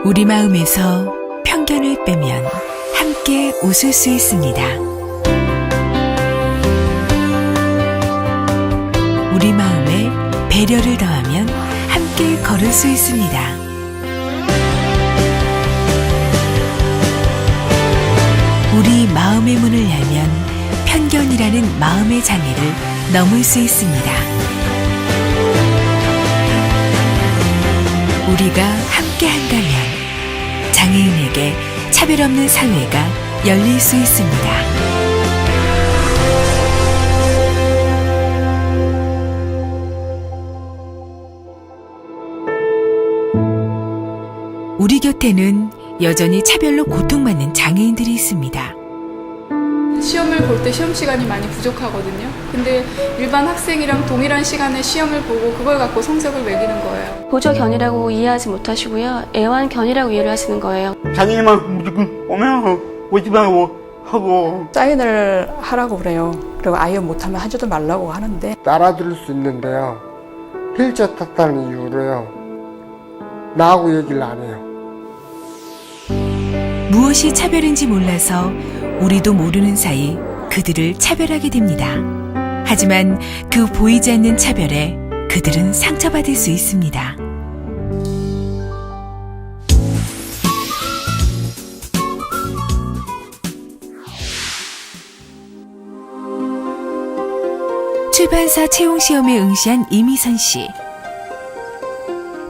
우리 마음에서 편견을 빼면 함께 웃을 수 있습니다. 우리 마음에 배려를 더하면 함께 걸을 수 있습니다. 우리 마음의 문을 열면 편견이라는 마음의 장애를 넘을 수 있습니다. 우리가 함께 한다면 장애인에게 차별 없는 사회가 열릴 수 있습니다. 우리 곁에는 여전히 차별로 고통받는 장애인들이 있습니다. 시험을 볼 때 시험 시간이 많이 부족하거든요. 근데 일반 학생이랑 동일한 시간에 시험을 보고 그걸 갖고 성적을 매기는 거예요. 보조견이라고 이해하지 못하시고요. 애완견이라고 이해를 하시는 거예요. 자기만 무조건 오면 오지 말고 하고 사인을 하라고 그래요. 그리고 아예 못하면 하지도 말라고 하는데 따라들을 수 있는데요. 휠체어 탔다는 이유로요. 나하고 얘기를 안 해요. 무엇이 차별인지 몰라서 우리도 모르는 사이 그들을 차별하게 됩니다. 하지만 그 보이지 않는 차별에 그들은 상처받을 수 있습니다. 출판사 채용시험에 응시한 이미선 씨.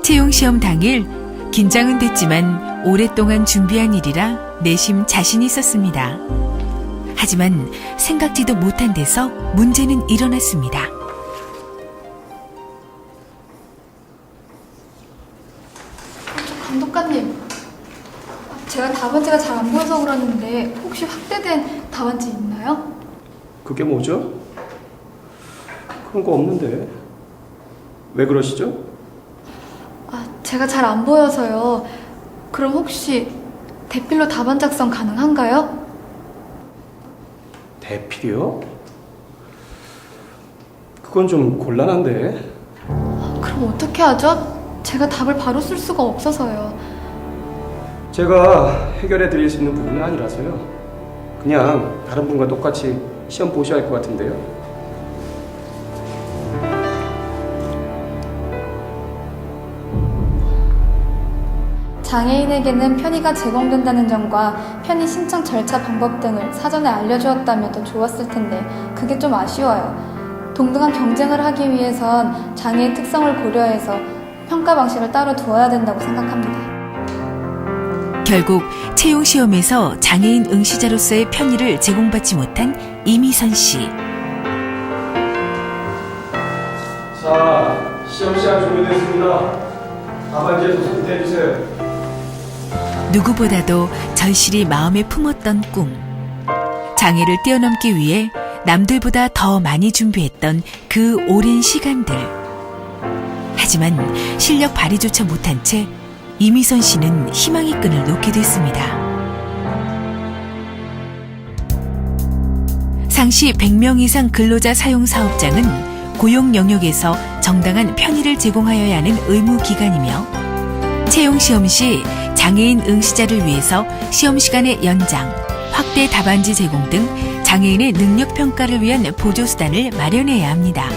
채용시험 당일 긴장은 됐지만 오랫동안 준비한 일이라 내심 자신이 있었습니다. 하지만 생각지도 못한 데서 문제는 일어났습니다. 감독관님, 제가 답안지가 잘 안 보여서 그러는데 혹시 확대된 답안지 있나요? 그게 뭐죠? 그런 거 없는데. 왜 그러시죠? 제가 잘 안 보여서요. 그럼 혹시 대필로 답안 작성 가능한가요? 대필이요? 그건 좀 곤란한데. 그럼 어떻게 하죠? 제가 답을 바로 쓸 수가 없어서요. 제가 해결해 드릴 수 있는 부분은 아니라서요. 그냥 다른 분과 똑같이 시험 보셔야 할 것 같은데요. 장애인에게는 편의가 제공된다는 점과 편의 신청 절차 방법 등을 사전에 알려주었다면 더 좋았을 텐데 그게 좀 아쉬워요. 동등한 경쟁을 하기 위해선 장애의 특성을 고려해서 평가 방식을 따로 두어야 된다고 생각합니다. 결국 채용시험에서 장애인 응시자로서의 편의를 제공받지 못한 이미선 씨. 자, 시험 시간 준비됐습니다. 답안지에서 손대해 주세요. 누구보다도 절실히 마음에 품었던 꿈. 장애를 뛰어넘기 위해 남들보다 더 많이 준비했던 그 오랜 시간들. 하지만 실력 발휘조차 못한 채 이미선 씨는 희망의 끈을 놓게 됐습니다. 상시 100명 이상 근로자 사용 사업장은 고용 영역에서 정당한 편의를 제공하여야 하는 의무기관이며 채용시험 시 장애인 응시자를 위해서 시험 시간의 연장, 확대 답안지 제공 등 장애인의 능력 평가를 위한 보조수단을 마련해야 합니다.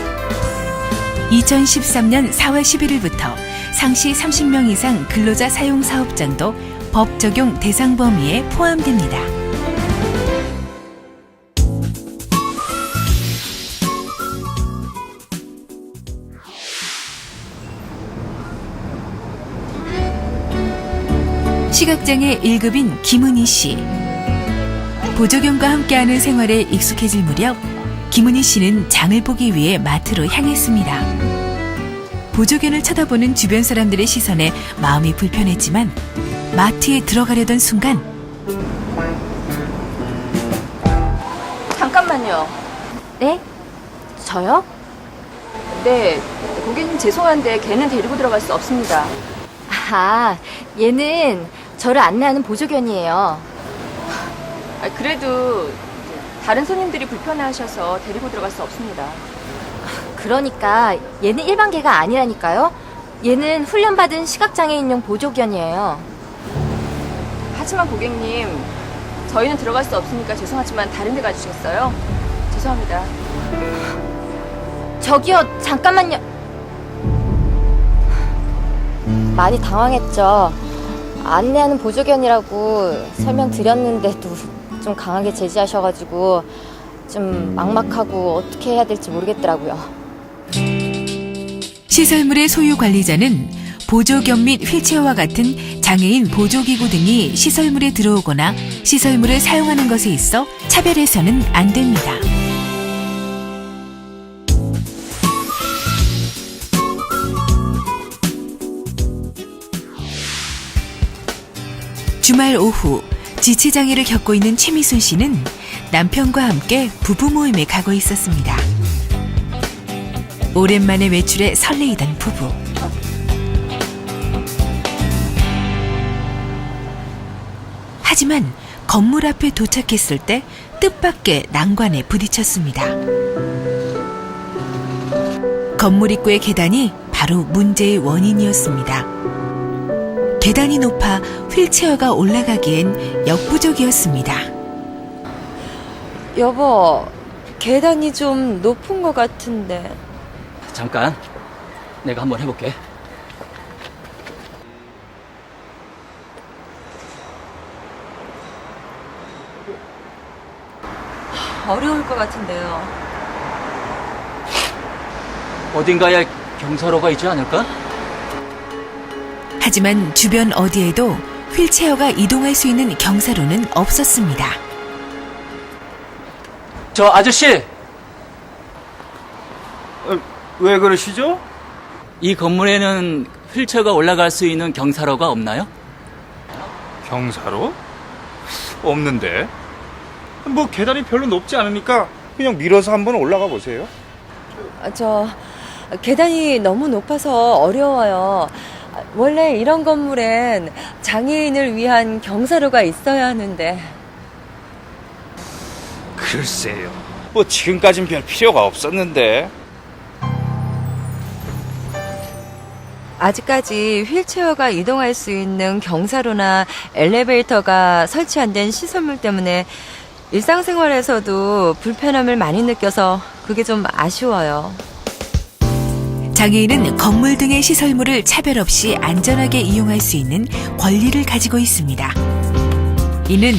2013년 4월 11일부터 상시 30명 이상 근로자 사용 사업장도 법 적용 대상 범위에 포함됩니다. 시각장애 1급인 김은희 씨. 보조견과 함께하는 생활에 익숙해질 무렵 김은희 씨는 장을 보기 위해 마트로 향했습니다. 보조견을 쳐다보는 주변 사람들의 시선에 마음이 불편했지만 마트에 들어가려던 순간 잠깐만요. 네? 저요? 네, 고객님 죄송한데 걔는 데리고 들어갈 수 없습니다. 아, 얘는 저를 안내하는 보조견이에요. 그래도 다른 손님들이 불편해하셔서 데리고 들어갈 수 없습니다. 그러니까 얘는 일반 개가 아니라니까요. 얘는 훈련받은 시각장애인용 보조견이에요. 하지만 고객님, 저희는 들어갈 수 없으니까 죄송하지만 다른 데 가주시겠어요? 죄송합니다. 저기요, 잠깐만요. 많이 당황했죠. 안내하는 보조견이라고 설명드렸는데도 좀 강하게 제지하셔가지고 좀 막막하고 어떻게 해야 될지 모르겠더라고요. 시설물의 소유 관리자는 보조견 및 휠체어와 같은 장애인 보조기구 등이 시설물에 들어오거나 시설물을 사용하는 것에 있어 차별해서는 안 됩니다. 주말 오후 지체장애를 겪고 있는 최미순 씨는 남편과 함께 부부 모임에 가고 있었습니다. 오랜만에 외출에 설레이던 부부. 하지만 건물 앞에 도착했을 때 뜻밖의 난관에 부딪혔습니다. 건물 입구의 계단이 바로 문제의 원인이었습니다. 계단이 높아 휠체어가 올라가기엔 역부족이었습니다. 여보, 계단이 좀 높은 것 같은데. 잠깐, 내가 한번 해볼게. 어려울 것 같은데요. 어딘가에 경사로가 있지 않을까? 하지만 주변 어디에도 휠체어가 이동할 수 있는 경사로는 없었습니다. 저 아저씨! 왜 그러시죠? 이 건물에는 휠체어가 올라갈 수 있는 경사로가 없나요? 경사로? 없는데. 뭐 계단이 별로 높지 않으니까 그냥 밀어서 한번 올라가 보세요. 계단이 너무 높아서 어려워요. 원래 이런 건물엔 장애인을 위한 경사로가 있어야 하는데. 글쎄요. 뭐 지금까진 별 필요가 없었는데. 아직까지 휠체어가 이동할 수 있는 경사로나 엘리베이터가 설치 안 된 시설물 때문에 일상생활에서도 불편함을 많이 느껴서 그게 좀 아쉬워요. 장애인은 건물 등의 시설물을 차별 없이 안전하게 이용할 수 있는 권리를 가지고 있습니다. 이는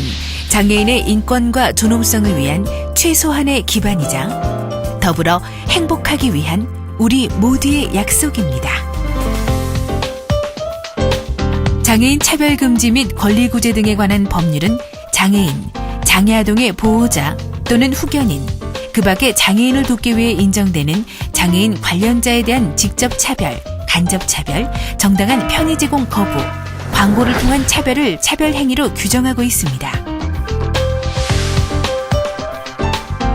장애인의 인권과 존엄성을 위한 최소한의 기반이자 더불어 행복하기 위한 우리 모두의 약속입니다. 장애인 차별금지 및 권리구제 등에 관한 법률은 장애인, 장애아동의 보호자 또는 후견인, 그 밖에 장애인을 돕기 위해 인정되는 장애인 관련자에 대한 직접 차별, 간접 차별, 정당한 편의 제공 거부, 광고를 통한 차별을 차별 행위로 규정하고 있습니다.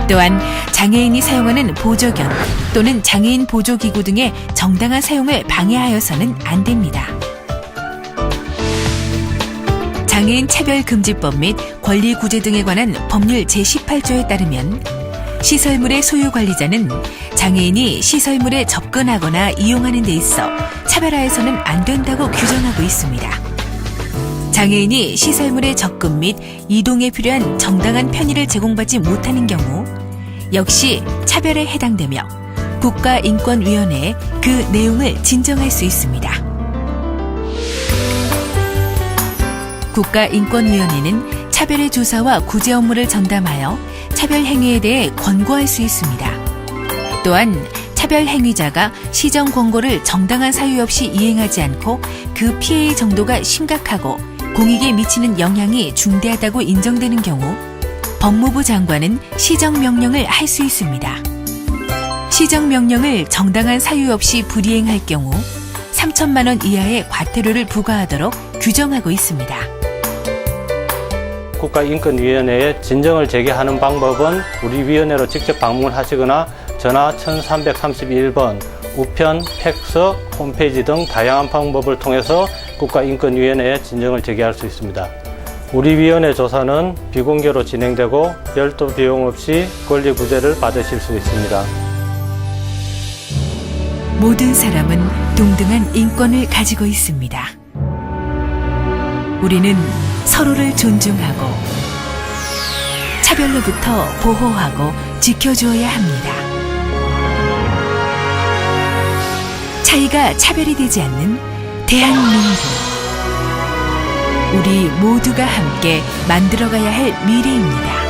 또한 장애인이 사용하는 보조견 또는 장애인 보조기구 등의 정당한 사용을 방해하여서는 안 됩니다. 장애인 차별금지법 및 권리구제 등에 관한 법률 제18조에 따르면 시설물의 소유관리자는 장애인이 시설물에 접근하거나 이용하는 데 있어 차별하여서는 안 된다고 규정하고 있습니다. 장애인이 시설물의 접근 및 이동에 필요한 정당한 편의를 제공받지 못하는 경우 역시 차별에 해당되며 국가인권위원회에 그 내용을 진정할 수 있습니다. 국가인권위원회는 차별의 조사와 구제 업무를 전담하여 차별 행위에 대해 권고할 수 있습니다. 또한 차별 행위자가 시정 권고를 정당한 사유 없이 이행하지 않고 그 피해의 정도가 심각하고 공익에 미치는 영향이 중대하다고 인정되는 경우 법무부 장관은 시정명령을 할 수 있습니다. 시정명령을 정당한 사유 없이 불이행할 경우 3천만 원 이하의 과태료를 부과하도록 규정하고 있습니다. 국가인권위원회에 진정을 제기하는 방법은 우리 위원회로 직접 방문하시거나 전화 1331번, 우편, 팩스, 홈페이지 등 다양한 방법을 통해서 국가인권위원회에 진정을 제기할 수 있습니다. 우리 위원회 조사는 비공개로 진행되고 별도 비용 없이 권리 구제를 받으실 수 있습니다. 모든 사람은 동등한 인권을 가지고 있습니다. 우리는 서로를 존중하고 차별로부터 보호하고 지켜주어야 합니다. 차이가 차별이 되지 않는 대한민국. 우리 모두가 함께 만들어가야 할 미래입니다.